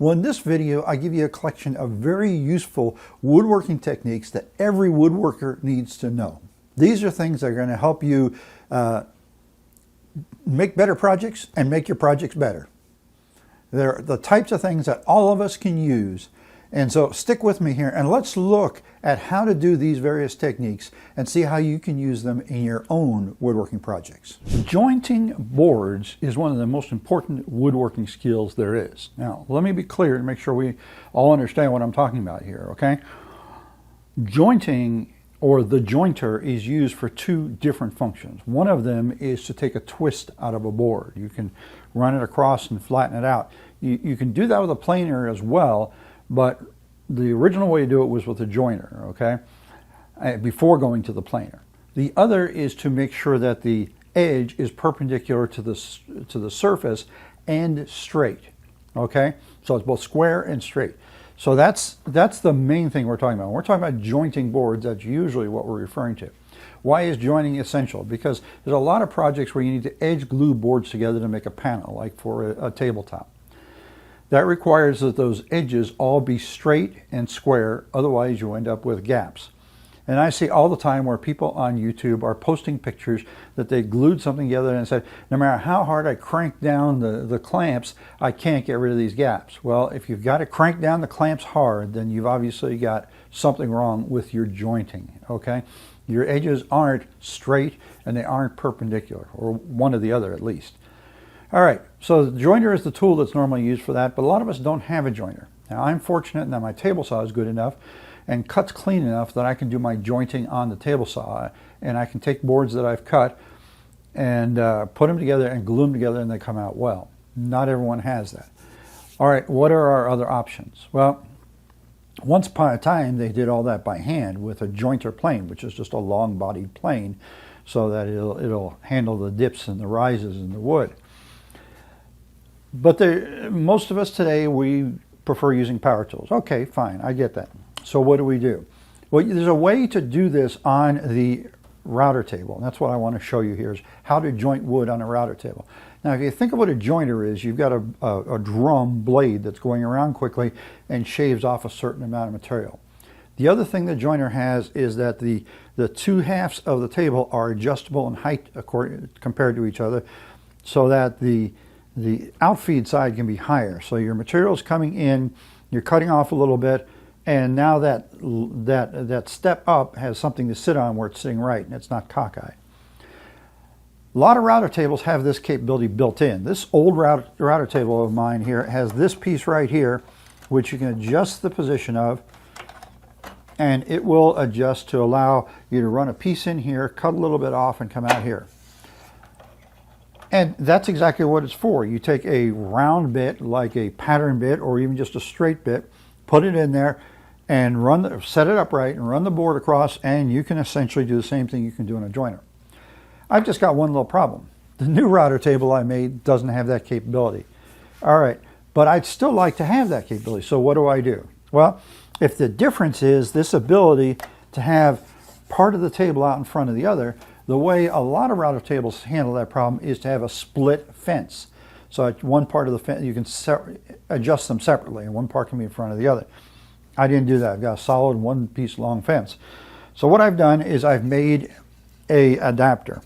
Well, in this video, I give you a collection of very useful woodworking techniques that every woodworker needs to know. These are things that are going to help you make better projects and make your projects better. They're the types of things that all of us can use. And so stick with me here and let's look at how to do these various techniques and see how you can use them in your own woodworking projects. Jointing boards is one of the most important woodworking skills there is. Now, let me be clear to make sure we all understand what I'm talking about here, okay? Jointing, or the jointer, is used for two different functions. One of them is to take a twist out of a board. You can run it across and flatten it out. You can do that with a planer as well, but the original way to do it was with a jointer, okay, before going to the planer. The other is to make sure that the edge is perpendicular to the surface and straight, okay? So it's both square and straight. So that's the main thing we're talking about. When we're talking about jointing boards, that's usually what we're referring to. Why is joining essential? Because there's a lot of projects where you need to edge glue boards together to make a panel, like for a tabletop. That requires that those edges all be straight and square, otherwise you end up with gaps. And I see all the time where people on YouTube are posting pictures that they glued something together and said, no matter how hard I crank down the clamps, I can't get rid of these gaps. Well, if you've got to crank down the clamps hard, then you've obviously got something wrong with your jointing, okay? Your edges aren't straight and they aren't perpendicular, or one or the other at least. All right, so the jointer is the tool that's normally used for that, but a lot of us don't have a jointer. Now, I'm fortunate that my table saw is good enough and cuts clean enough that I can do my jointing on the table saw, and I can take boards that I've cut and put them together and glue them together and they come out well. Not everyone has that. All right, what are our other options? Well, once upon a time, they did all that by hand with a jointer plane, which is just a long-bodied plane so that it'll handle the dips and the rises in the wood. But most of us today, we prefer using power tools. Okay, fine, I get that. So what do we do? Well, there's a way to do this on the router table. And that's what I want to show you here, is how to joint wood on a router table. Now, if you think of what a jointer is, you've got a drum blade that's going around quickly and shaves off a certain amount of material. The other thing the jointer has is that the two halves of the table are adjustable in height compared to each other, so that the outfeed side can be higher. So your material's coming in, you're cutting off a little bit, and now that step up has something to sit on where it's sitting right and it's not cockeyed. A lot of router tables have this capability built in. This old router table of mine here has this piece right here, which you can adjust the position of, and it will adjust to allow you to run a piece in here, cut a little bit off, and come out here. And that's exactly what it's for. You take a round bit, like a pattern bit, or even just a straight bit, put it in there, and set it upright, and run the board across, and you can essentially do the same thing you can do in a jointer. I've just got one little problem. The new router table I made doesn't have that capability. All right, but I'd still like to have that capability, so what do? Well, if the difference is this ability to have part of the table out in front of the other, the way a lot of router tables handle that problem is to have a split fence. So one part of the fence, you can adjust them separately, and one part can be in front of the other. I didn't do that. I've got a solid one-piece long fence. So what I've done is I've made an adapter.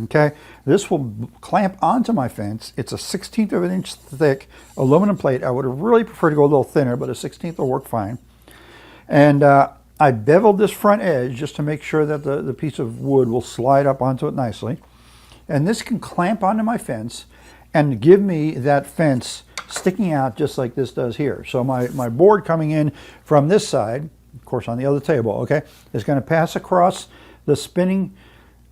Okay, this will clamp onto my fence. It's a 1/16 of an inch thick aluminum plate. I would have really preferred to go a little thinner, but a 1/16 will work fine. And I beveled this front edge just to make sure that the piece of wood will slide up onto it nicely. And this can clamp onto my fence and give me that fence sticking out just like this does here. So my board coming in from this side, of course on the other table, okay, is going to pass across the spinning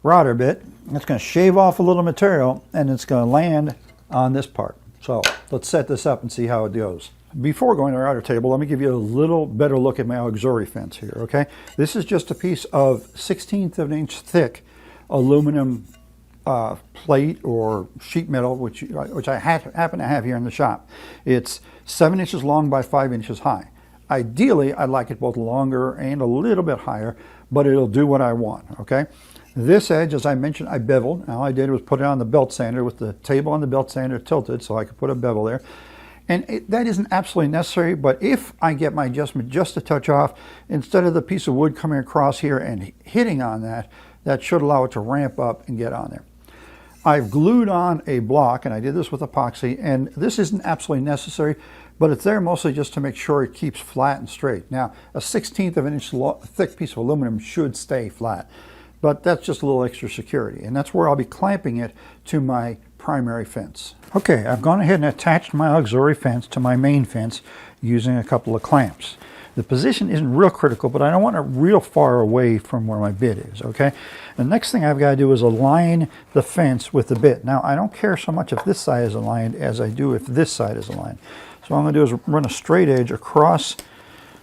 router bit. It's going to shave off a little material, and it's going to land on this part. So let's set this up and see how it goes. Before going to the router table, let me give you a little better look at my auxiliary fence here, okay? This is just a piece of 1/16 of an inch thick aluminum plate or sheet metal, which I happen to have here in the shop. It's 7 inches long by 5 inches high. Ideally, I'd like it both longer and a little bit higher, but it'll do what I want, okay? This edge, as I mentioned, I beveled. All I did was put it on the belt sander with the table on the belt sander tilted so I could put a bevel there. And that isn't absolutely necessary, but if I get my adjustment just a touch off, instead of the piece of wood coming across here and hitting on that, that should allow it to ramp up and get on there. I've glued on a block, and I did this with epoxy, and this isn't absolutely necessary, but it's there mostly just to make sure it keeps flat and straight. Now, a 1/16 of an inch thick piece of aluminum should stay flat, but that's just a little extra security, and that's where I'll be clamping it to my primary fence. Okay, I've gone ahead and attached my auxiliary fence to my main fence using a couple of clamps. The position isn't real critical, but I don't want it real far away from where my bit is, okay? The next thing I've got to do is align the fence with the bit. Now, I don't care so much if this side is aligned as I do if this side is aligned. So what I'm going to do is run a straight edge across,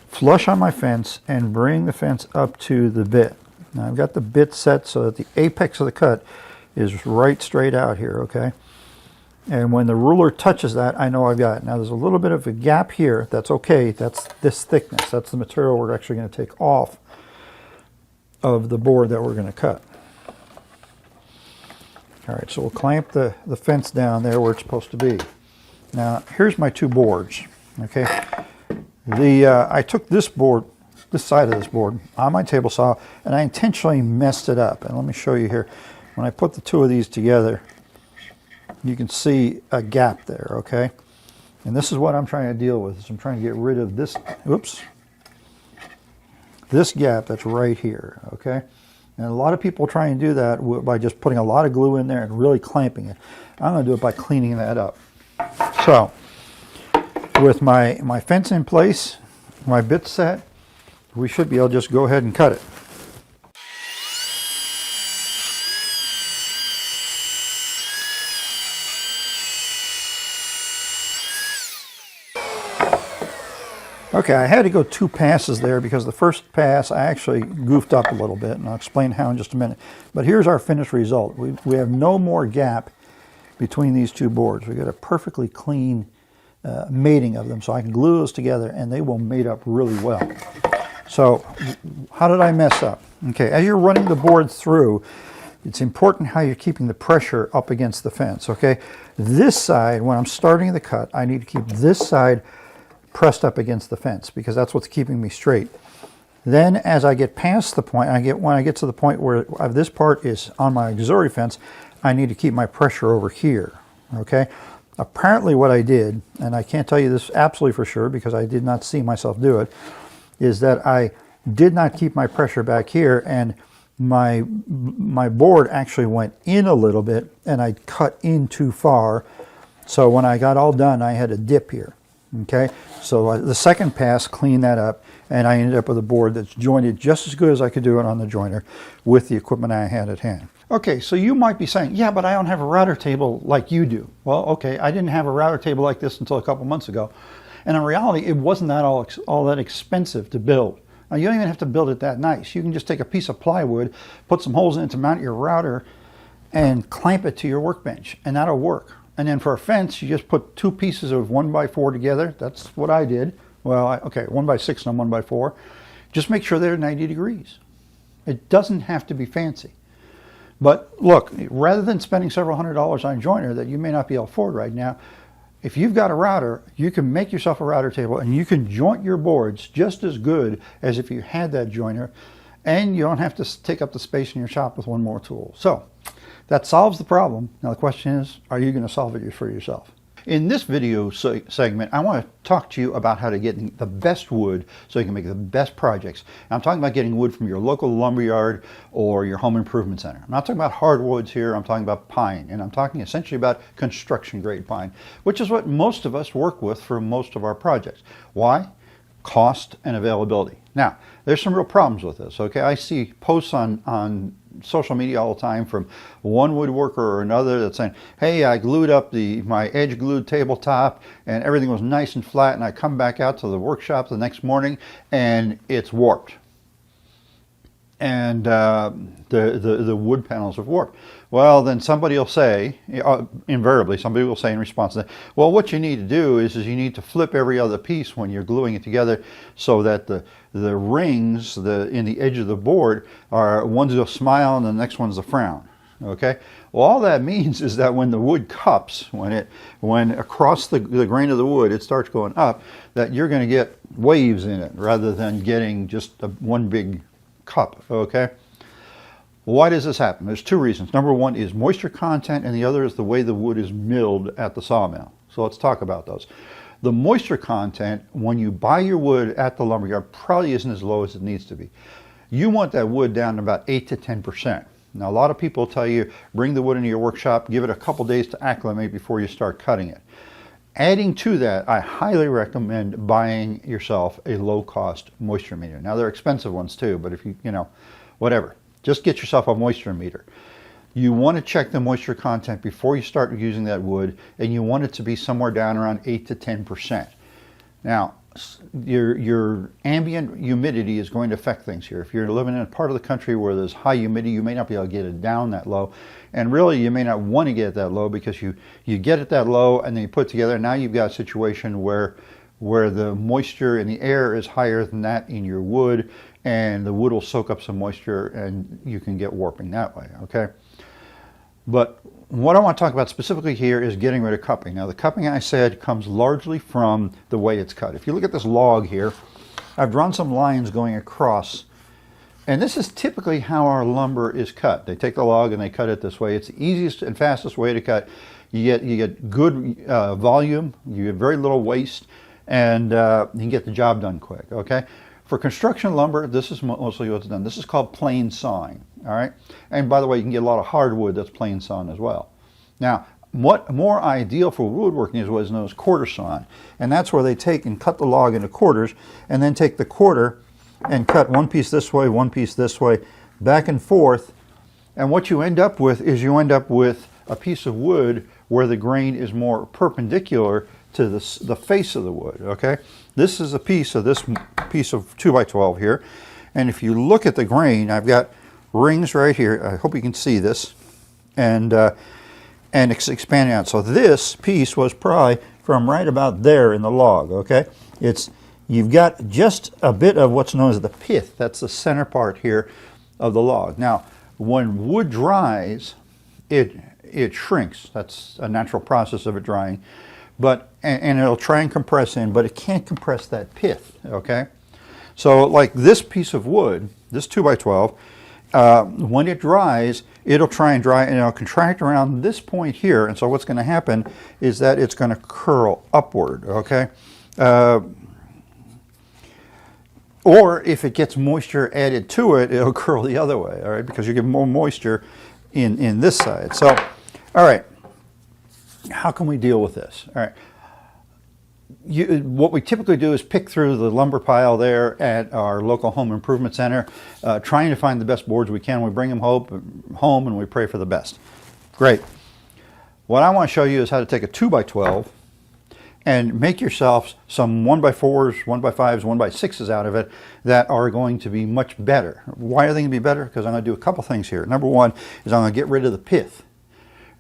flush on my fence, and bring the fence up to the bit. Now, I've got the bit set so that the apex of the cut is right straight out here, okay? And when the ruler touches that, I know I've got it. Now there's a little bit of a gap here. That's okay. That's this thickness. That's the material we're actually going to take off of the board that we're going to cut. All right, so we'll clamp the fence down there where it's supposed to be. Now here's my two boards, okay? I took this board, this side of this board, on my table saw, and I intentionally messed it up. And let me show you here. When I put the two of these together, you can see a gap there, okay? And this is what I'm trying to deal with. Is I'm trying to get rid of this, oops, this gap that's right here, okay? And a lot of people try and do that by just putting a lot of glue in there and really clamping it. I'm going to do it by cleaning that up. So, with my fence in place, my bit set, we should be able to just go ahead and cut it. Okay, I had to go 2 passes there because the first pass I actually goofed up a little bit, and I'll explain how in just a minute. But here's our finished result. We have no more gap between these two boards. We got a perfectly clean mating of them, so I can glue those together and they will mate up really well. So how did I mess up? Okay, as you're running the board through, it's important how you're keeping the pressure up against the fence, okay? This side, when I'm starting the cut, I need to keep this side pressed up against the fence because that's what's keeping me straight. Then as I get past the point, when I get to the point where this part is on my auxiliary fence, I need to keep my pressure over here, okay? Apparently what I did, and I can't tell you this absolutely for sure because I did not see myself do it, is that I did not keep my pressure back here, and my board actually went in a little bit and I cut in too far. So when I got all done, I had a dip here. Okay, so the second pass cleaned that up, and I ended up with a board that's jointed just as good as I could do it on the joiner with the equipment I had at hand. Okay, so you might be saying, yeah, but I don't have a router table like you do. Well, okay, I didn't have a router table like this until a couple months ago, and in reality, it wasn't that all that expensive to build. Now, you don't even have to build it that nice. You can just take a piece of plywood, put some holes in it to mount your router, and clamp it to your workbench, and that'll work. And then for a fence, you just put 2 pieces of 1x4 together. That's what I did. Well, okay, 1x6 and 1x4. Just make sure they're 90 degrees. It doesn't have to be fancy. But look, rather than spending several $100s on a joiner that you may not be able to afford right now, if you've got a router, you can make yourself a router table and you can joint your boards just as good as if you had that joiner, and you don't have to take up the space in your shop with one more tool. So that solves the problem. Now the question is, are you going to solve it for yourself? In this video segment, I want to talk to you about how to get the best wood so you can make the best projects. And I'm talking about getting wood from your local lumberyard or your home improvement center. I'm not talking about hardwoods here, I'm talking about pine. And I'm talking essentially about construction grade pine, which is what most of us work with for most of our projects. Why? Cost and availability. Now, there's some real problems with this, okay? I see posts on social media all the time from one woodworker or another that's saying, hey, I glued up my edge glued tabletop and everything was nice and flat, and I come back out to the workshop the next morning and it's warped. And the wood panels have warped. Well, then somebody will say, invariably, somebody will say in response to that, well, what you need to do is you need to flip every other piece when you're gluing it together so that the rings in the edge of the board are, one's a smile and the next one's a frown. okay? Well, all that means is that when the wood cups, when across the grain of the wood it starts going up, that you're going to get waves in it rather than getting just one big cup, okay? Why does this happen? There's two reasons. Number one is moisture content, and the other is the way the wood is milled at the sawmill. So let's talk about those. The moisture content, when you buy your wood at the lumberyard, probably isn't as low as it needs to be. You want that wood down to about 8 to 10%. Now, a lot of people tell you, bring the wood into your workshop, give it a couple days to acclimate before you start cutting it. Adding to that, I highly recommend buying yourself a low-cost moisture meter. Now, they're expensive ones too, but if you whatever. Just get yourself a moisture meter. You want to check the moisture content before you start using that wood, and you want it to be somewhere down around 8 to 10%. Now, your ambient humidity is going to affect things here. If you're living in a part of the country where there's high humidity, you may not be able to get it down that low. And really, you may not want to get it that low because you get it that low and then you put it together. Now you've got a situation where the moisture in the air is higher than that in your wood, and the wood will soak up some moisture and you can get warping that way, okay? But what I want to talk about specifically here is getting rid of cupping. Now, the cupping, I said, comes largely from the way it's cut. If you look at this log here, I've drawn some lines going across, and this is typically how our lumber is cut. They take the log and they cut it this way. It's the easiest and fastest way to cut. You get good volume, you get very little waste, and you can get the job done quick, okay? For construction lumber, this is mostly what's done. This is called plain sawing, all right? And by the way, you can get a lot of hardwood that's plain sawn as well. Now, what more ideal for woodworking is what is known as quarter sawn. And that's where they take and cut the log into quarters, and then take the quarter and cut one piece this way, one piece this way, back and forth. And what you end up with is you end up with a piece of wood where the grain is more perpendicular to the face of the wood, okay? This is a piece of 2x12 here, and if you look at the grain, I've got rings right here. I hope you can see this, and it's expanding out. So this piece was probably from right about there in the log, okay? You've got just a bit of what's known as the pith. That's the center part here of the log. Now, when wood dries, it shrinks. That's a natural process of it drying. And it'll try and compress in, but it can't compress that pith, okay? So like this piece of wood, this 2x12, when it dries, it'll try and dry, and it'll contract around this point here, and so what's going to happen is that it's going to curl upward, okay? Or if it gets moisture added to it, it'll curl the other way, all right, because you get more moisture in this side. So, all right. How can we deal with this? All right. What we typically do is pick through the lumber pile there at our local home improvement center, trying to find the best boards we can. We bring them home and we pray for the best. Great. What I want to show you is how to take a 2x12 and make yourself some 1x4s, 1x5s, 1x6s out of it that are going to be much better. Why are they going to be better? Because I'm going to do a couple things here. Number one is I'm going to get rid of the pith.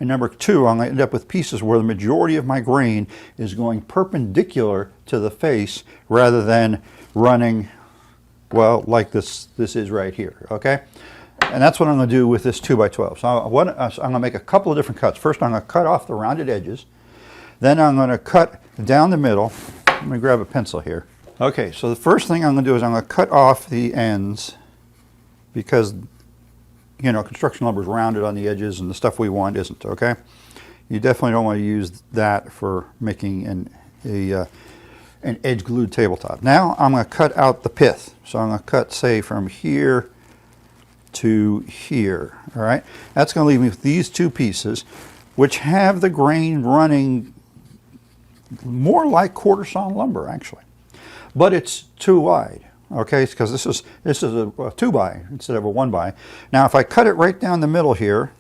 And number two, I'm going to end up with pieces where the majority of my grain is going perpendicular to the face rather than running, well, like this is right here, okay? And that's what I'm going to do with this 2x12. So I'm going to make a couple of different cuts. First, I'm going to cut off the rounded edges. Then I'm going to cut down the middle. Let me grab a pencil here. Okay, so the first thing I'm going to do is I'm going to cut off the ends because construction lumber is rounded on the edges and the stuff we want isn't, okay? You definitely don't want to use that for making an edge glued tabletop. Now I'm going to cut out the pith. So I'm going to cut, say, from here to here, all right? That's going to leave me with these two pieces, which have the grain running more like quarter sawn lumber, actually. But it's too wide. Okay, because this is a 2x instead of a 1x. Now, if I cut it right down the middle here,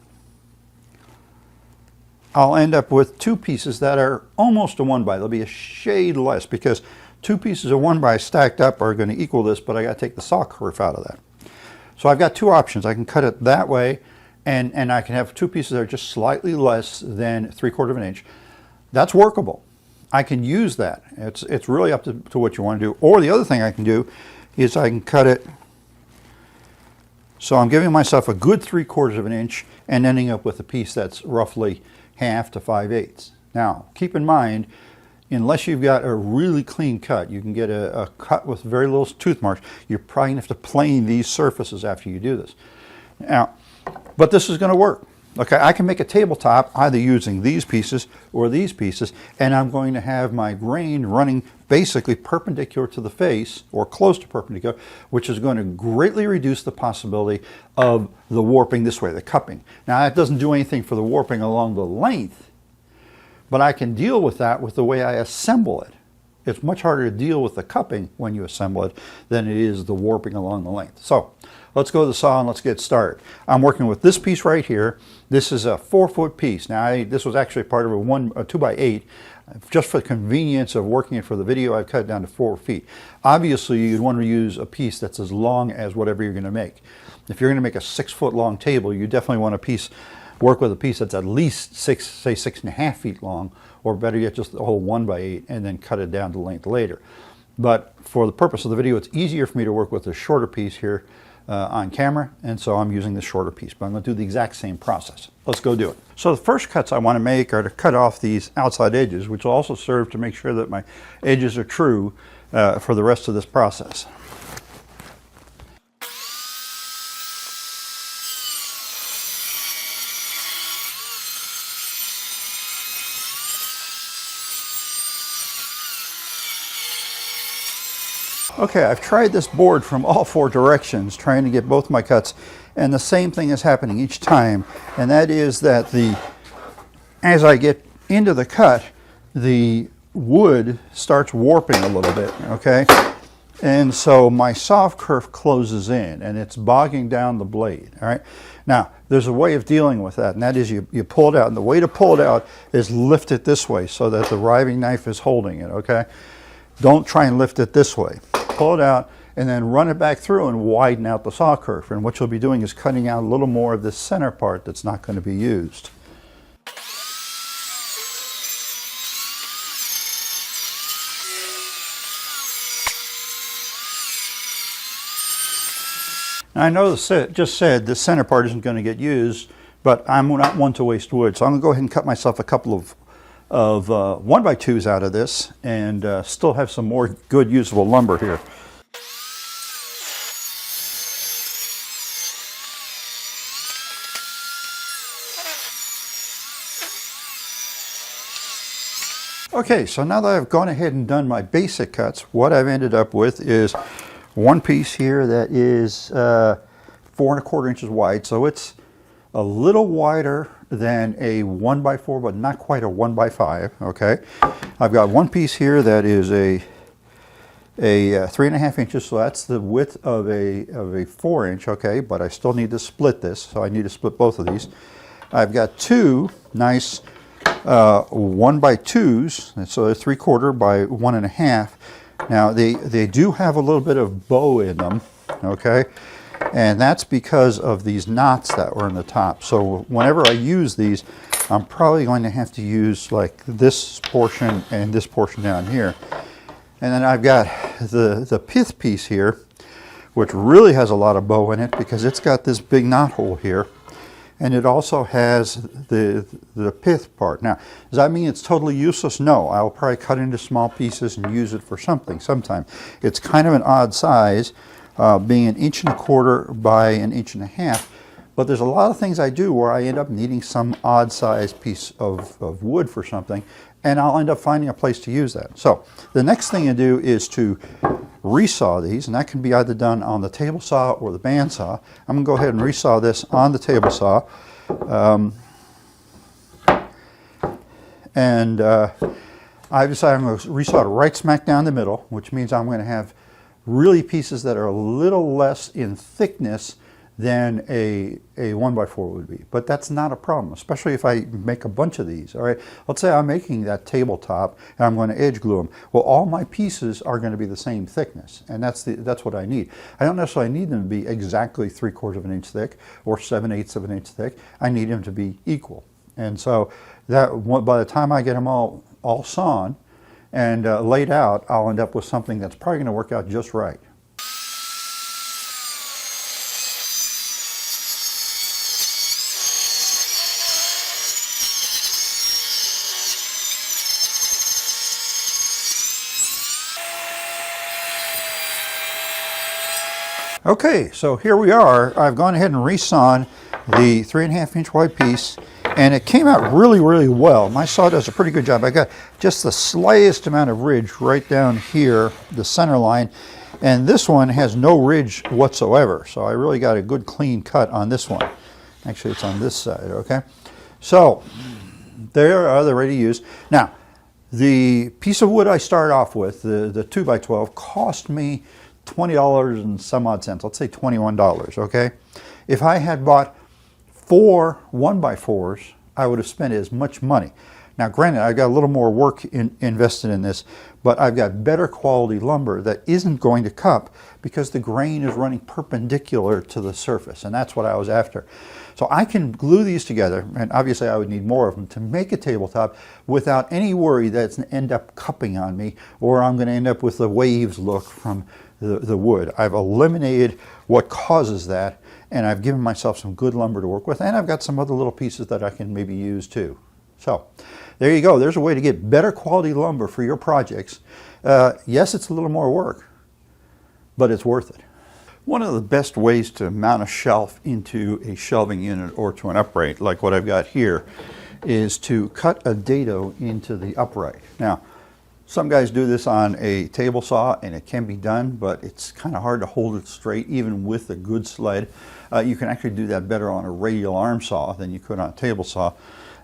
I'll end up with two pieces that are almost a 1x. They'll be a shade less because two pieces of 1x stacked up are going to equal this, but I got to take the saw kerf out of that. So I've got two options. I can cut it that way, and I can have two pieces that are just slightly less than 3/4 of an inch. That's workable. I can use that. It's really up to what you want to do. Or the other thing I can do is I can cut it So I'm giving myself a good 3/4 of an inch and ending up with a piece that's roughly 1/2 to 5/8. Now, keep in mind, unless you've got a really clean cut, you can get a cut with very little tooth marks, you're probably going to have to plane these surfaces after you do this. Now, but this is going to work. Okay, I can make a tabletop either using these pieces or these pieces, and I'm going to have my grain running basically perpendicular to the face, or close to perpendicular, which is going to greatly reduce the possibility of the warping this way, the cupping. Now, that doesn't do anything for the warping along the length, but I can deal with that with the way I assemble it. It's much harder to deal with the cupping when you assemble it than it is the warping along the length. So let's go to the saw and let's get started. I'm working with this piece right here. This is a 4-foot piece. Now, this was actually part of a 2x8. Just for the convenience of working it for the video, I've cut it down to 4 feet. Obviously, you'd want to use a piece that's as long as whatever you're going to make. If you're going to make a 6-foot long table, you definitely want work with a piece that's at least 6.5 feet long, or better yet, just the whole 1x8, and then cut it down to length later. But for the purpose of the video, it's easier for me to work with a shorter piece here on camera, and so I'm using the shorter piece, but I'm going to do the exact same process. Let's go do it. So the first cuts I want to make are to cut off these outside edges, which will also serve to make sure that my edges are true for the rest of this process. Okay, I've tried this board from all 4 directions, trying to get both my cuts, and the same thing is happening each time, and that is that as I get into the cut, the wood starts warping a little bit, okay? And so my soft kerf closes in, and it's bogging down the blade, all right? Now, there's a way of dealing with that, and that is you pull it out, and the way to pull it out is lift it this way so that the riving knife is holding it, okay? Don't try and lift it this way. Pull it out and then run it back through and widen out the saw kerf. And what you'll be doing is cutting out a little more of this center part that's not going to be used. Now, I know just said the center part isn't going to get used, but I'm not one to waste wood. So I'm going to go ahead and cut myself a couple of 1x2s out of this, and still have some more good usable lumber here. Okay, so now that I've gone ahead and done my basic cuts, what I've ended up with is one piece here that is 4¼ inches wide, so it's a little wider than a 1x4, but not quite a 1x5, okay? I've got one piece here that is a 3½ inches, so that's the width of a 4-inch, okay? But I still need to split this, so I need to split both of these. I've got 2 nice 1x2s, so they're 3/4 by 1½. Now they do have a little bit of bow in them, okay? And that's because of these knots that were in the top. So whenever I use these, I'm probably going to have to use like this portion and this portion down here. And then I've got the pith piece here, which really has a lot of bow in it because it's got this big knot hole here. And it also has the pith part. Now, does that mean it's totally useless? No, I'll probably cut into small pieces and use it for something sometime. It's kind of an odd size, being 1¼ inch by 1½ inch. But there's a lot of things I do where I end up needing some odd sized piece of wood for something, and I'll end up finding a place to use that. So the next thing to do is to resaw these, and that can be either done on the table saw or the bandsaw. I'm going to go ahead and resaw this on the table saw. I've decided I'm going to resaw it right smack down the middle, which means I'm going to have really pieces that are a little less in thickness than a 1x4 would be. But that's not a problem, especially if I make a bunch of these. All right, let's say I'm making that tabletop and I'm going to edge glue them. Well, all my pieces are going to be the same thickness, and that's what I need. I don't necessarily need them to be exactly 3/4 inch thick or 7/8 inch thick. I need them to be equal. And so that by the time I get them all sawn and laid out, I'll end up with something that's probably going to work out just right. Okay, so here we are. I've gone ahead and resawn the 3.5-inch wide piece, and it came out really, really well. My saw does a pretty good job. I got just the slightest amount of ridge right down here, the center line, and this one has no ridge whatsoever. So I really got a good clean cut on this one. Actually, it's on this side, okay? So there are they're ready to use. Now, the piece of wood I started off with, the 2x12, cost me $20 and some odd cents. Let's say $21, okay? If I had bought 4 1x4s, I would have spent as much money. Now, granted, I got a little more work invested in this, but I've got better quality lumber that isn't going to cup because the grain is running perpendicular to the surface, and that's what I was after. So I can glue these together, and obviously I would need more of them to make a tabletop without any worry that it's going to end up cupping on me, or I'm going to end up with the waves look from the wood. I've eliminated what causes that, and I've given myself some good lumber to work with, and I've got some other little pieces that I can maybe use too. So there you go. There's a way to get better quality lumber for your projects. Yes, it's a little more work, but it's worth it. One of the best ways to mount a shelf into a shelving unit or to an upright, like what I've got here, is to cut a dado into the upright. Now, some guys do this on a table saw, and it can be done, but it's kind of hard to hold it straight even with a good sled. You can actually do that better on a radial arm saw than you could on a table saw.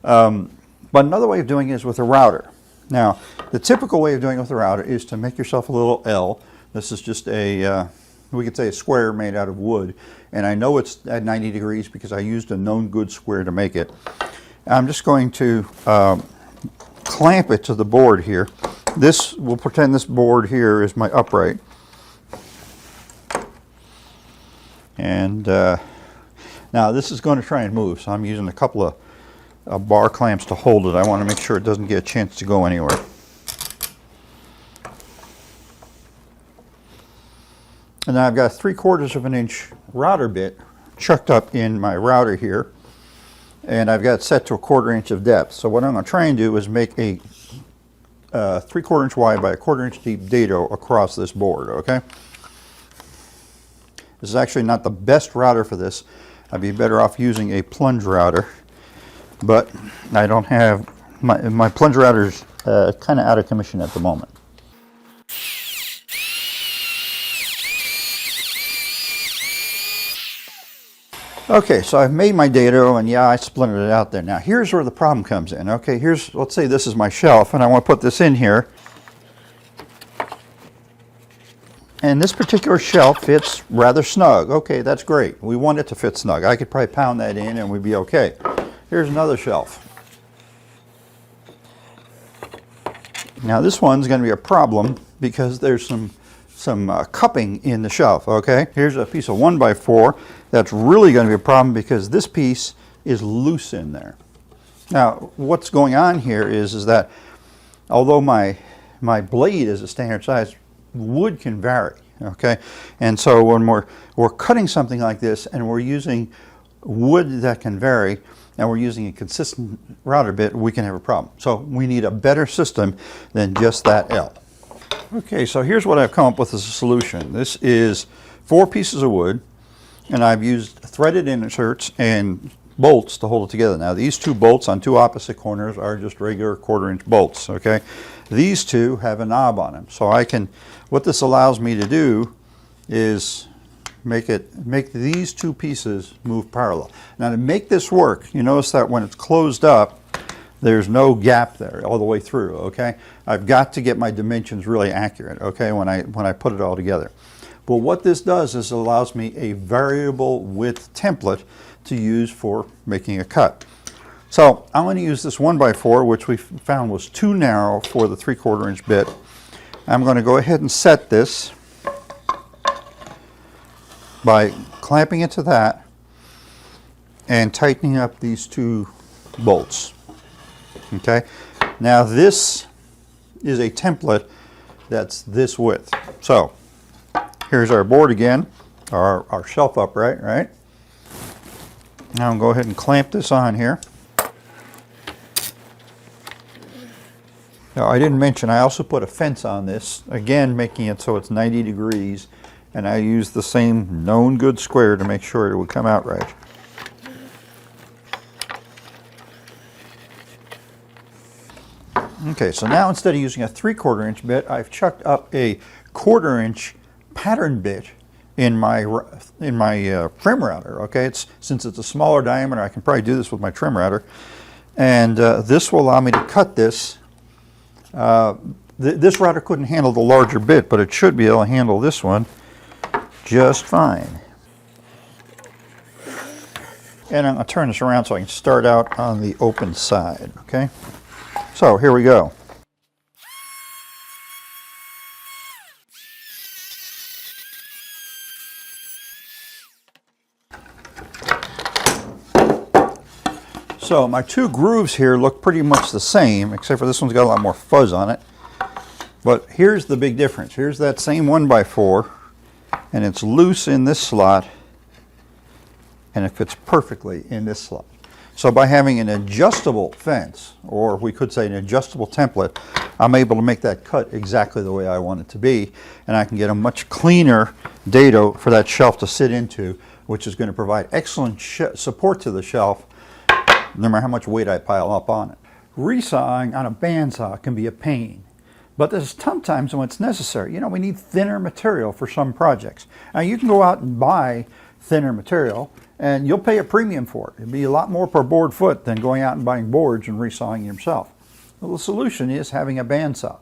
But another way of doing it is with a router. Now, the typical way of doing it with a router is to make yourself a little L. This is just a, we could say a square made out of wood. And I know it's at 90 degrees because I used a known good square to make it. I'm just going to clamp it to the board here. We'll pretend this board here is my upright. And now this is going to try and move, so I'm using a couple of bar clamps to hold it. I want to make sure it doesn't get a chance to go anywhere. And then I've got a 3/4 of an inch router bit chucked up in my router here, and I've got it set to a 1/4 inch of depth. So what I'm going to try and do is make a 3/4 inch wide by a 1/4 inch deep dado across this board, okay? This is actually not the best router for this. I'd be better off using a plunge router, but I don't have, my plunge router's kind of out of commission at the moment. Okay, so I've made my dado, and yeah, I splintered it out there. Now here's where the problem comes in. Okay, let's say this is my shelf, and I want to put this in here. And this particular shelf fits rather snug. Okay, that's great. We want it to fit snug. I could probably pound that in and we'd be okay. Here's another shelf. Now this one's going to be a problem because there's some cupping in the shelf, okay? Here's a piece of 1x4 that's really going to be a problem because this piece is loose in there. Now, what's going on here is that although my blade is a standard size, wood can vary, okay? And so when we're cutting something like this and we're using wood that can vary and we're using a consistent router bit, we can have a problem. So we need a better system than just that L. Okay, so here's what I've come up with as a solution. This is 4 pieces of wood, and I've used threaded inserts and bolts to hold it together. Now these 2 bolts on 2 opposite corners are just regular 1/4 inch bolts, okay? These 2 have a knob on them. So what this allows me to do is make these 2 pieces move parallel. Now to make this work, you notice that when it's closed up, there's no gap there all the way through, okay? I've got to get my dimensions really accurate, okay, when I put it all together. But what this does is it allows me a variable width template to use for making a cut. So I'm going to use this 1x4, which we found was too narrow for the 3/4 inch bit. I'm going to go ahead and set this by clamping it to that and tightening up these 2 bolts. Okay, now this is a template that's this width. So here's our board again, our shelf upright, right? Now I'll go ahead and clamp this on here. Now I didn't mention I also put a fence on this, again making it so it's 90 degrees and I used the same known good square to make sure it would come out right. Okay, so now instead of using a 3/4 inch bit, I've chucked up a 1/4 inch pattern bit in my trim router. Okay, since it's a smaller diameter, I can probably do this with my trim router, and this will allow me to cut this. This router couldn't handle the larger bit, but it should be able to handle this one just fine. And I'm going to turn this around so I can start out on the open side. Okay. So here we go. So my two grooves here look pretty much the same, except for this one's got a lot more fuzz on it. But here's the big difference. Here's that same 1x4, and it's loose in this slot, and it fits perfectly in this slot. So by having an adjustable fence, or we could say an adjustable template, I'm able to make that cut exactly the way I want it to be, and I can get a much cleaner dado for that shelf to sit into, which is going to provide excellent support to the shelf, no matter how much weight I pile up on it. Resawing on a bandsaw can be a pain, but there's sometimes when it's necessary. You know, we need thinner material for some projects. Now you can go out and buy thinner material, and you'll pay a premium for it. It'd be a lot more per board foot than going out and buying boards and resawing yourself. Well, the solution is having a bandsaw.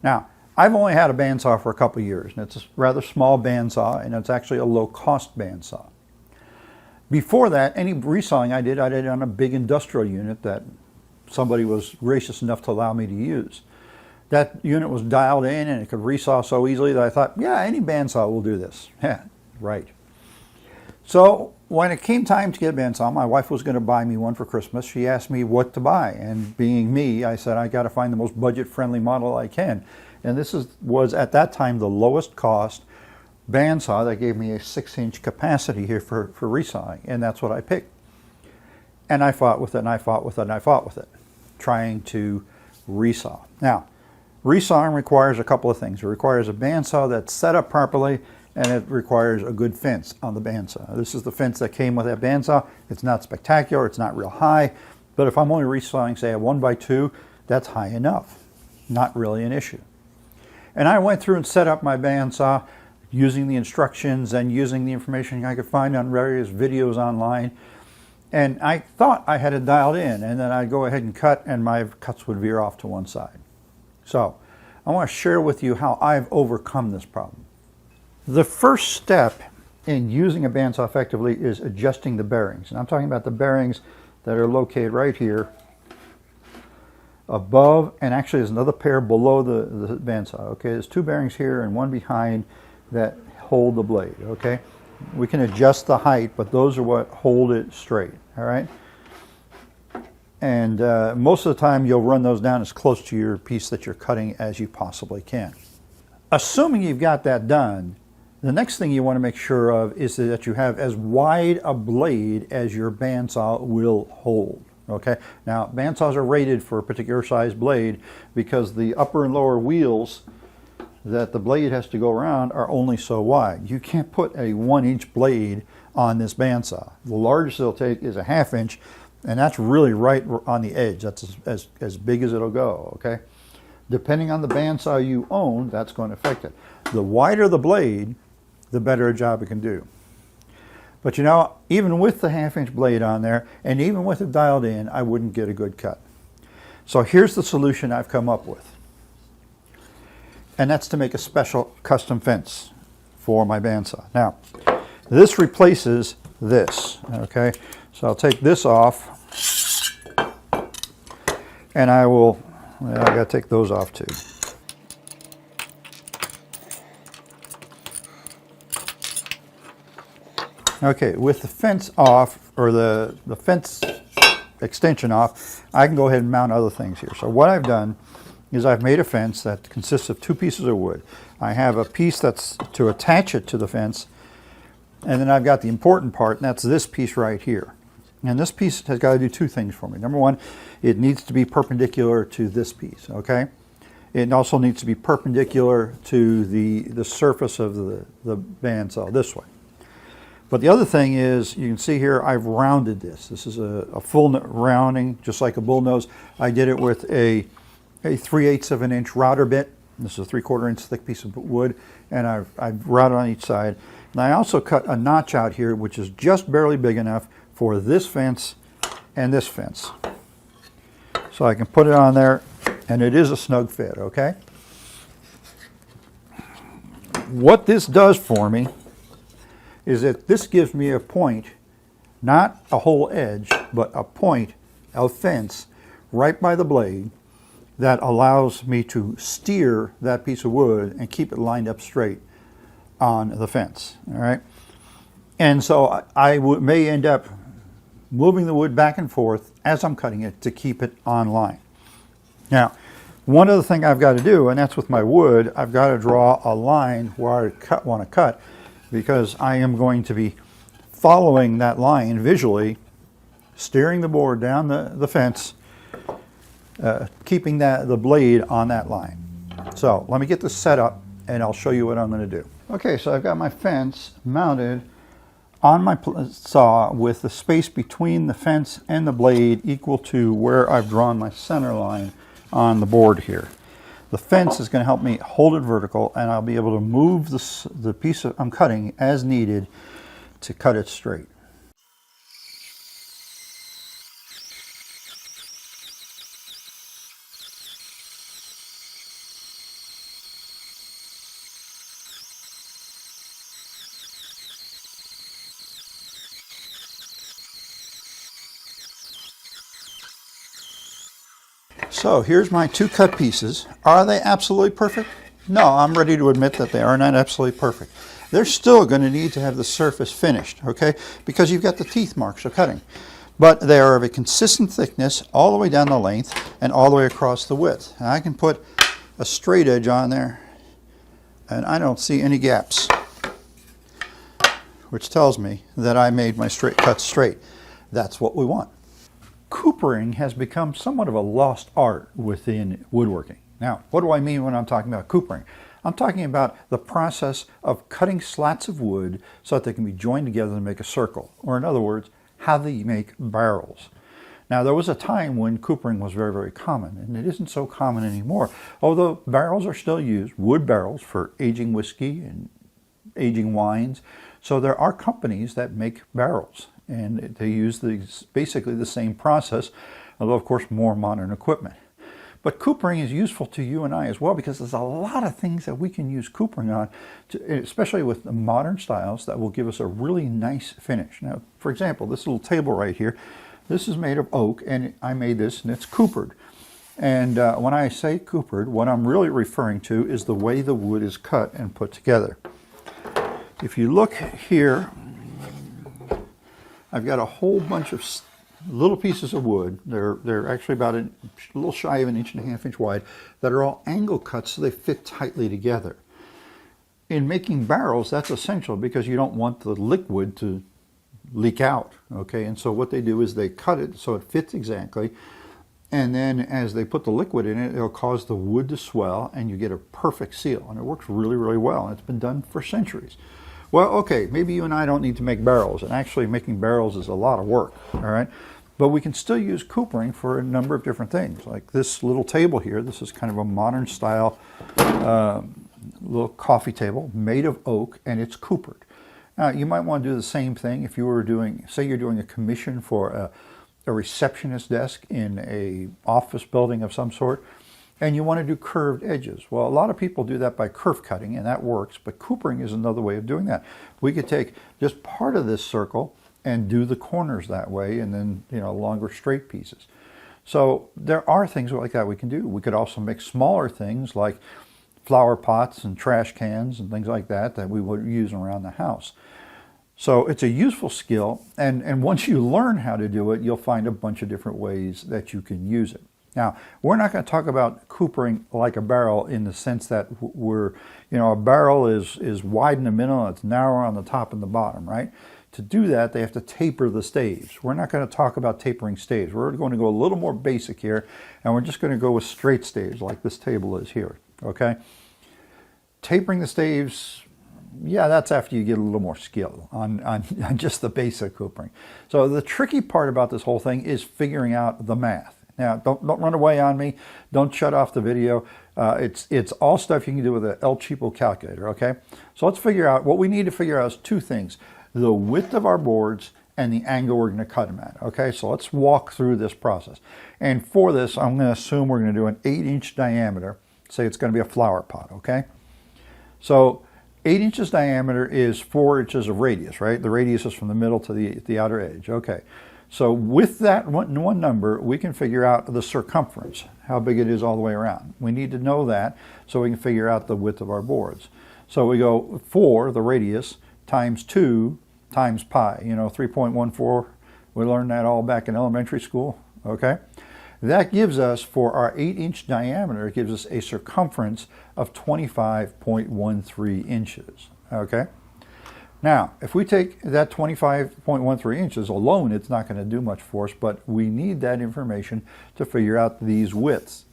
Now, I've only had a bandsaw for a couple of years, and it's a rather small bandsaw, and it's actually a low-cost bandsaw. Before that, any resawing I did on a big industrial unit that somebody was gracious enough to allow me to use. That unit was dialed in, and it could resaw so easily that I thought, yeah, any bandsaw will do this. Yeah, right. So when it came time to get a bandsaw, my wife was going to buy me one for Christmas. She asked me what to buy, and being me, I said I got to find the most budget-friendly model I can. And this was at that time the lowest cost bandsaw that gave me a 6-inch capacity here for resawing, and that's what I picked. And I fought with it, and I fought with it, and I fought with it, trying to resaw. Now, resawing requires a couple of things. It requires a bandsaw that's set up properly, and it requires a good fence on the bandsaw. This is the fence that came with that bandsaw. It's not spectacular, it's not real high, but if I'm only resawing, say, a 1x2, that's high enough. Not really an issue. And I went through and set up my bandsaw using the instructions and using the information I could find on various videos online. And I thought I had it dialed in, and then I'd go ahead and cut, and my cuts would veer off to one side. So I want to share with you how I've overcome this problem. The first step in using a bandsaw effectively is adjusting the bearings. And I'm talking about the bearings that are located right here above, and actually there's another pair below the bandsaw. Okay, there's two bearings here and one behind that hold the blade. Okay, we can adjust the height, but those are what hold it straight. All right, and most of the time you'll run those down as close to your piece that you're cutting as you possibly can. Assuming you've got that done, the next thing you want to make sure of is that you have as wide a blade as your bandsaw will hold. Okay, now bandsaws are rated for a particular size blade because the upper and lower wheels that the blade has to go around are only so wide. You can't put a 1-inch blade on this bandsaw. The largest it'll take is a 1/2 inch, and that's really right on the edge. That's as big as it'll go. Okay, depending on the bandsaw you own, that's going to affect it. The wider the blade, the better a job it can do. But you know, even with the 1/2 inch blade on there, and even with it dialed in, I wouldn't get a good cut. So here's the solution I've come up with. And that's to make a special custom fence for my bandsaw. Now, this replaces this, okay? So I'll take this off, and I gotta take those off too. Okay, with the fence off, or the fence extension off, I can go ahead and mount other things here. So what I've done is I've made a fence that consists of 2 pieces of wood. I have a piece that's to attach it to the fence, and then I've got the important part, and that's this piece right here. And this piece has got to do 2 things for me. Number one, it needs to be perpendicular to this piece, okay? It also needs to be perpendicular to the surface of the bandsaw this way. But the other thing is, you can see here, I've rounded this. This is a full rounding, just like a bullnose. I did it with a 3/8 of an inch router bit. This is a 3/4 inch thick piece of wood, and I've routed on each side. And I also cut a notch out here, which is just barely big enough for this fence and this fence. So I can put it on there, and it is a snug fit, okay? What this does for me is that this gives me a point, not a whole edge, but a point of fence right by the blade that allows me to steer that piece of wood and keep it lined up straight on the fence, all right? And so I may end up moving the wood back and forth as I'm cutting it to keep it on line. Now, one other thing I've got to do, and that's with my wood, I've got to draw a line where I want to cut, because I am going to be following that line visually, steering the board down the fence, keeping the blade on that line. So let me get this set up and I'll show you what I'm going to do. Okay, so I've got my fence mounted on my saw with the space between the fence and the blade equal to where I've drawn my center line on the board here. The fence is going to help me hold it vertical, and I'll be able to move the piece I'm cutting as needed to cut it straight. So here's my two cut pieces. Are they absolutely perfect? No, I'm ready to admit that they are not absolutely perfect. They're still going to need to have the surface finished, okay? Because you've got the teeth marks of cutting. But they are of a consistent thickness all the way down the length and all the way across the width. And I can put a straight edge on there and I don't see any gaps, which tells me that I made my cut straight. That's what we want. Coopering has become somewhat of a lost art within woodworking. Now, what do I mean when I'm talking about coopering? I'm talking about the process of cutting slats of wood so that they can be joined together to make a circle, or in other words, how they make barrels. Now, there was a time when coopering was very, very common, and it isn't so common anymore, although barrels are still used, wood barrels, for aging whiskey and aging wines. So there are companies that make barrels, and they use basically the same process, although of course more modern equipment. But coopering is useful to you and I as well, because there's a lot of things that we can use coopering on, especially with the modern styles, that will give us a really nice finish. Now, for example, this little table right here, this is made of oak, and I made this and it's coopered. And when I say coopered, what I'm really referring to is the way the wood is cut and put together. If you look here, I've got a whole bunch of little pieces of wood. They're actually about a little shy of 1.5 inch wide, that are all angle cuts so they fit tightly together. In making barrels, that's essential because you don't want the liquid to leak out, okay? And so what they do is they cut it so it fits exactly, and then as they put the liquid in it, it'll cause the wood to swell and you get a perfect seal, and it works really, really well, and it's been done for centuries. Well, okay, maybe you and I don't need to make barrels, and actually making barrels is a lot of work, all right? But we can still use coopering for a number of different things, like this little table here. This is kind of a modern style little coffee table made of oak, and it's coopered. Now, you might want to do the same thing if you were doing, say you're doing a commission for a receptionist desk in a office building of some sort, and you want to do curved edges. Well, a lot of people do that by kerf cutting, and that works, but coopering is another way of doing that. We could take just part of this circle and do the corners that way, and then, you know, longer straight pieces. So there are things like that we can do. We could also make smaller things like flower pots and trash cans and things like that we would use around the house. So it's a useful skill, and once you learn how to do it, you'll find a bunch of different ways that you can use it. Now, we're not going to talk about coopering like a barrel in the sense that a barrel is wide in the middle and it's narrow on the top and the bottom, right? To do that, they have to taper the staves. We're not going to talk about tapering staves. We're going to go a little more basic here, and we're just going to go with straight staves like this table is here, okay? Tapering the staves, yeah, that's after you get a little more skill on just the basic hoopering. So the tricky part about this whole thing is figuring out the math. Now, don't run away on me. Don't shut off the video. It's all stuff you can do with an El Cheapo calculator, okay? So let's figure out, what we need to figure out is two things: the width of our boards and the angle we're going to cut them at, okay? So let's walk through this process. And for this, I'm going to assume we're going to do an 8-inch diameter. Say it's going to be a flower pot, okay? So 8 inches diameter is 4 inches of radius, right? The radius is from the middle to the outer edge, okay? So with that one number, we can figure out the circumference, how big it is all the way around. We need to know that so we can figure out the width of our boards. So we go 4, the radius, times 2 times pi, 3.14. We learned that all back in elementary school, okay? That gives us, for our 8-inch diameter, it gives us a circumference of 25.13 inches, okay? Now, if we take that 25.13 inches alone, it's not going to do much for us, but we need that information to figure out these widths.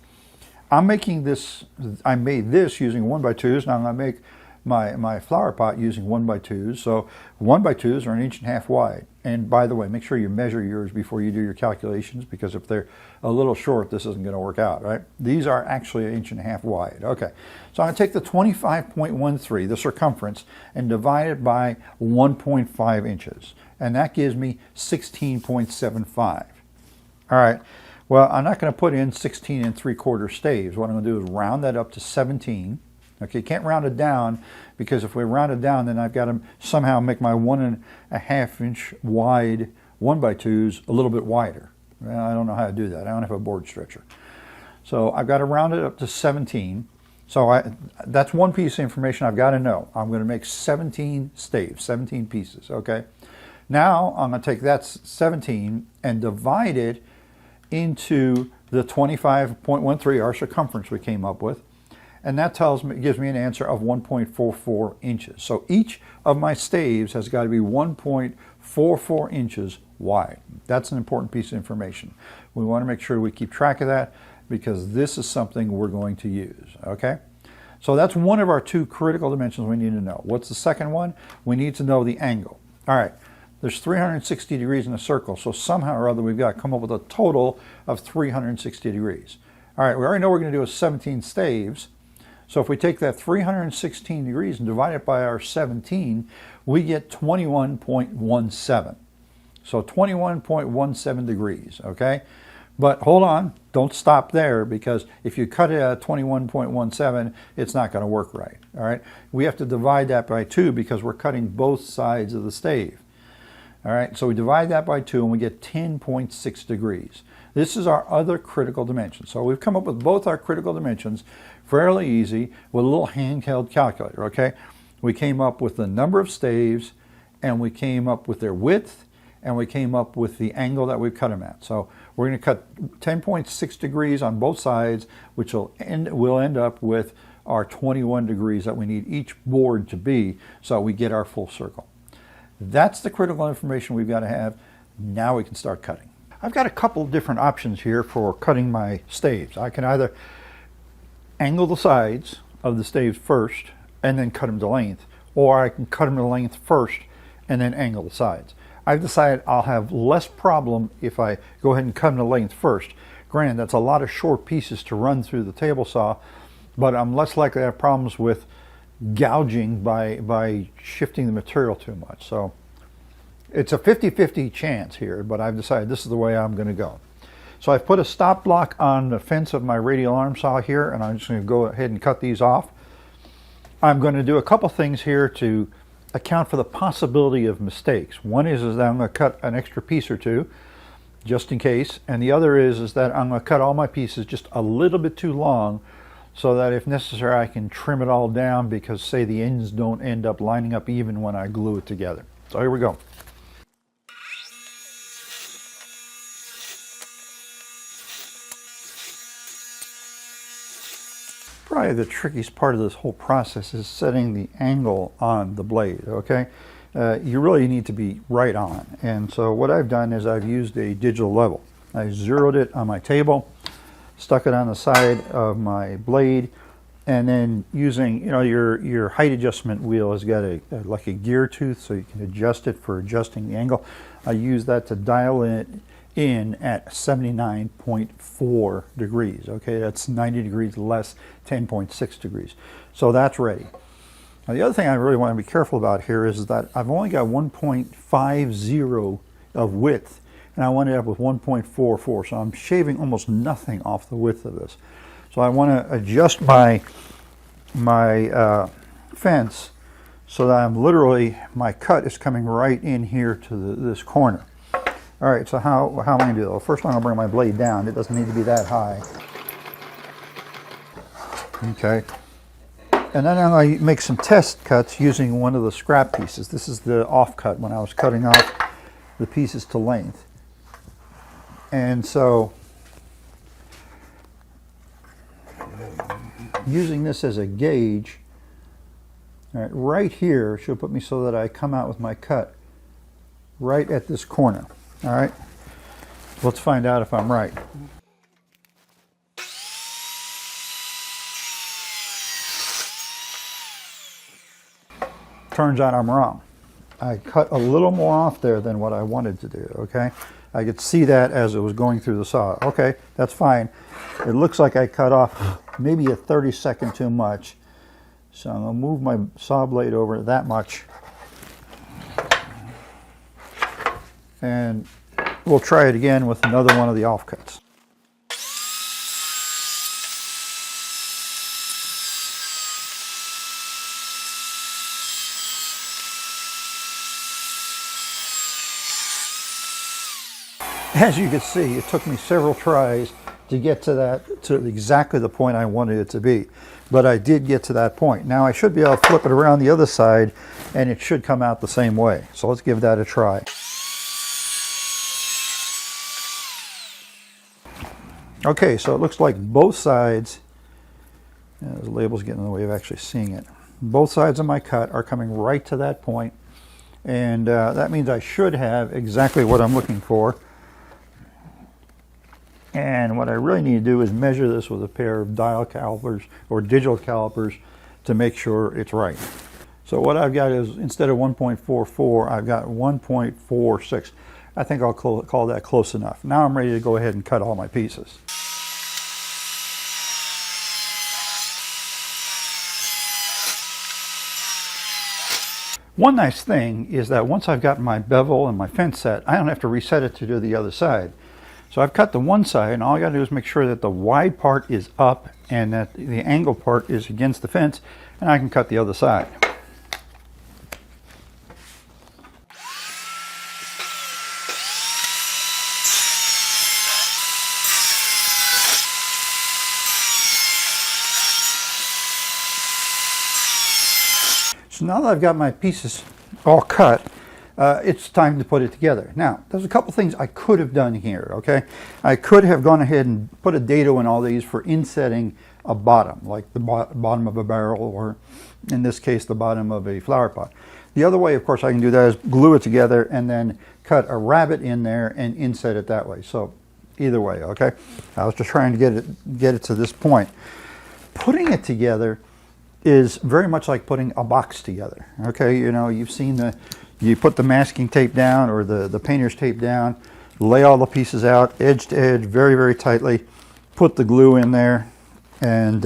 I made this using 1x2s. Now I'm going to make my flower pot using 1x2s. So 1x2s are 1.5 inches wide. And by the way, make sure you measure yours before you do your calculations, because if they're a little short, this isn't going to work out, right? These are actually 1.5 inches wide. Okay, so I'm going to take the 25.13, the circumference, and divide it by 1.5 inches. And that gives me 16.75. All right, well, I'm not going to put in 16 3/4 staves. What I'm going to do is round that up to 17. Okay, you can't round it down, because if we round it down, then I've got to somehow make my 1.5 inch wide 1x2s a little bit wider. Well, I don't know how to do that. I don't have a board stretcher. So I've got to round it up to 17. So that's one piece of information I've got to know. I'm going to make 17 staves, 17 pieces, okay? Now I'm going to take that 17 and divide it into the 25.13, our circumference we came up with. And that gives me an answer of 1.44 inches. So each of my staves has got to be 1.44 inches wide. That's an important piece of information. We want to make sure we keep track of that, because this is something we're going to use, okay? So that's one of our two critical dimensions we need to know. What's the second one? We need to know the angle. All right, there's 360 degrees in a circle, so somehow or other we've got to come up with a total of 360 degrees. All right, we already know we're going to do 17 staves. So if we take that 316 degrees and divide it by our 17, we get 21.17. So 21.17 degrees, okay? But hold on, don't stop there, because if you cut it at 21.17, it's not going to work right, all right? We have to divide that by 2, because we're cutting both sides of the stave. All right, so we divide that by 2 and we get 10.6 degrees. This is our other critical dimension. So we've come up with both our critical dimensions fairly easy with a little handheld calculator, okay? We came up with the number of staves, and we came up with their width, and we came up with the angle that we've cut them at. So we're going to cut 10.6 degrees on both sides, which will end up with our 21 degrees that we need each board to be, so we get our full circle. That's the critical information we've got to have. Now we can start cutting. I've got a couple different options here for cutting my staves. I can either angle the sides of the staves first and then cut them to length, or I can cut them to length first and then angle the sides. I've decided I'll have less problem if I go ahead and cut them to length first. Granted, that's a lot of short pieces to run through the table saw, but I'm less likely to have problems with gouging by shifting the material too much. So it's a 50-50 chance here, but I've decided this is the way I'm going to go. So I've put a stop block on the fence of my radial arm saw here, and I'm just going to go ahead and cut these off. I'm going to do a couple things here to account for the possibility of mistakes. One is that I'm going to cut an extra piece or two just in case, and the other is that I'm going to cut all my pieces just a little bit too long, so that if necessary I can trim it all down, because say the ends don't end up lining up even when I glue it together. So here we go. Probably the trickiest part of this whole process is setting the angle on the blade, okay? you really need to be right on. And so what I've done is I've used a digital level. I zeroed it on my table, stuck it on the side of my blade, and then using, your height adjustment wheel has got like a gear tooth, so you can adjust it for adjusting the angle. I use that to dial it in at 79.4 degrees. Okay, that's 90 degrees less 10.6 degrees. So that's ready. Now the other thing I really want to be careful about here is that I've only got 1.50 of width, and I want it up with 1.44, so I'm shaving almost nothing off the width of this. So I want to adjust my fence so that I'm literally, my cut is coming right in here to this corner. All right, so how am I going to do that? Well, first I'm going to bring my blade down. It doesn't need to be that high. Okay. And then I'm going to make some test cuts using one of the scrap pieces. This is the offcut when I was cutting off the pieces to length. And so using this as a gauge, right here should put me so that I come out with my cut right at this corner. All right, let's find out if I'm right. Turns out I'm wrong. I cut a little more off there than what I wanted to do, okay? I could see that as it was going through the saw. Okay, that's fine. It looks like I cut off maybe a 32nd too much. So I'm going to move my saw blade over that much. And we'll try it again with another one of the offcuts. As you can see, it took me several tries to get to exactly the point I wanted it to be. But I did get to that point. Now I should be able to flip it around the other side and it should come out the same way. So let's give that a try. Okay, so it looks like both sides, the label's getting in the way of actually seeing it. Both sides of my cut are coming right to that point, and that means I should have exactly what I'm looking for. And what I really need to do is measure this with a pair of dial calipers or digital calipers to make sure it's right. So what I've got is, instead of 1.44, I've got 1.46. I think I'll call that close enough. Now I'm ready to go ahead and cut all my pieces. One nice thing is that once I've got my bevel and my fence set, I don't have to reset it to do the other side. So I've cut the one side, and all I got to do is make sure that the wide part is up and that the angle part is against the fence, and I can cut the other side. So now that I've got my pieces all cut, it's time to put it together. Now, there's a couple things I could have done here, okay? I could have gone ahead and put a dado in all these for insetting a bottom, like the bottom of a barrel, or in this case, the bottom of a flower pot. The other way, of course, I can do that is glue it together and then cut a rabbet in there and inset it that way. So either way, okay? I was just trying to get it to this point. Putting it together is very much like putting a box together, okay? You know, you've seen you put the masking tape down or the painter's tape down, lay all the pieces out, edge to edge, very, very tightly, put the glue in there, and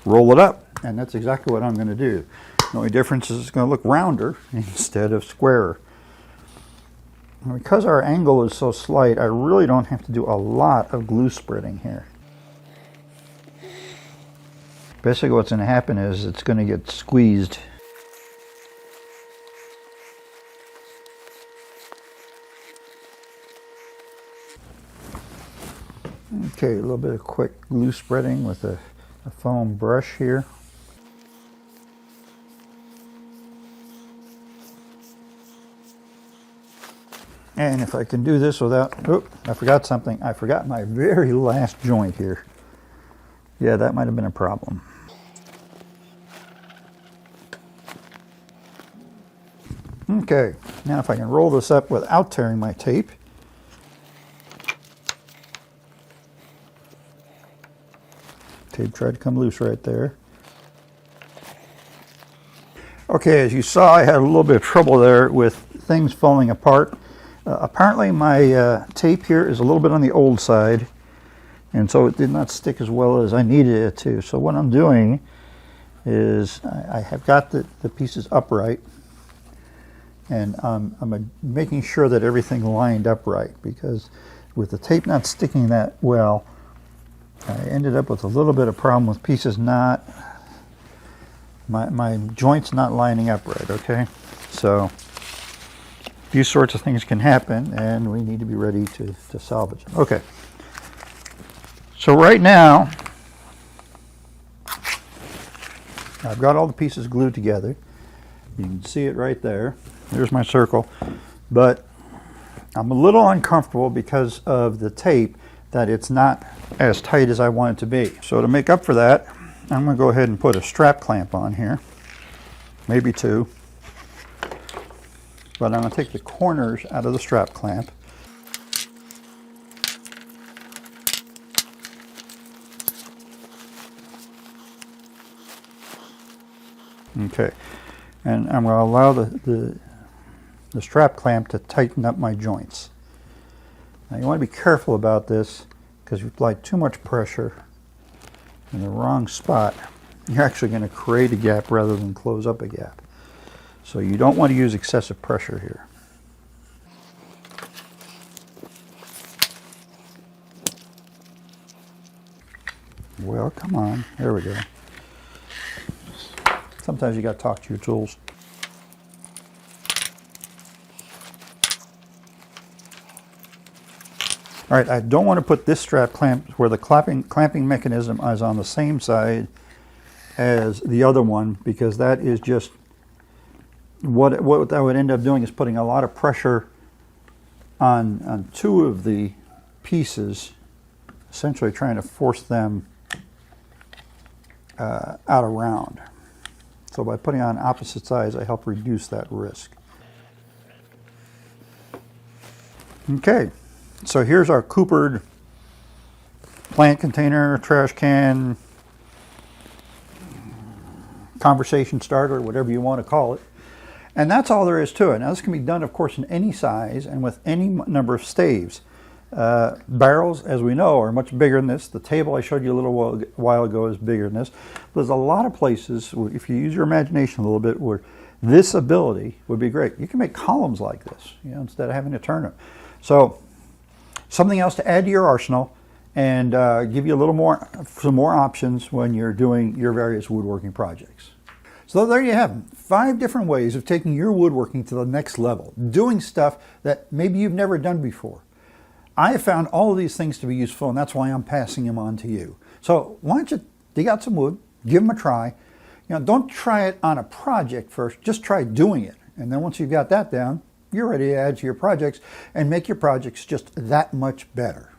roll it up. And that's exactly what I'm going to do. The only difference is it's going to look rounder instead of squarer. And because our angle is so slight, I really don't have to do a lot of glue spreading here. Basically what's going to happen is it's going to get squeezed. Okay, a little bit of quick glue spreading with a foam brush here. And if I can do this without, oh, I forgot something. I forgot my very last joint here. Yeah, that might have been a problem. Okay, now if I can roll this up without tearing my tape. Tape tried to come loose right there. Okay, as you saw, I had a little bit of trouble there with things falling apart. Apparently my tape here is a little bit on the old side, and so it did not stick as well as I needed it to. So what I'm doing is I have got the pieces upright, and I'm making sure that everything lined up right, because with the tape not sticking that well, I ended up with a little bit of problem with pieces not, my joints not lining up right, okay? So these sorts of things can happen, and we need to be ready to salvage them. Okay, so right now, I've got all the pieces glued together. You can see it right there. There's my circle. But I'm a little uncomfortable because of the tape, that it's not as tight as I want it to be. So to make up for that, I'm going to go ahead and put a strap clamp on here. Maybe two. But I'm going to take the corners out of the strap clamp. Okay, and I'm going to allow the strap clamp to tighten up my joints. Now you want to be careful about this, because if you apply too much pressure in the wrong spot, you're actually going to create a gap rather than close up a gap. So you don't want to use excessive pressure here. Well, come on, there we go. Sometimes you got to talk to your tools. All right, I don't want to put this strap clamp where the clamping mechanism is on the same side as the other one, because that is just what I would end up doing is putting a lot of pressure on two of the pieces, essentially trying to force them out around. So by putting on opposite sides, I help reduce that risk. Okay, so here's our coopered plant container, trash can, conversation starter, whatever you want to call it. And that's all there is to it. Now this can be done, of course, in any size and with any number of staves. Barrels, as we know, are much bigger than this. The table I showed you a little while ago is bigger than this. There's a lot of places, if you use your imagination a little bit, where this ability would be great. You can make columns like this, you know, instead of having to turn them. So something else to add to your arsenal, and give you a little more, some more options when you're doing your various woodworking projects. So there you have them. 5 different ways of taking your woodworking to the next level, doing stuff that maybe you've never done before. I have found all of these things to be useful, and that's why I'm passing them on to you. So why don't you dig out some wood, give them a try. You know, don't try it on a project first, just try doing it. And then once you've got that down, you're ready to add to your projects and make your projects just that much better.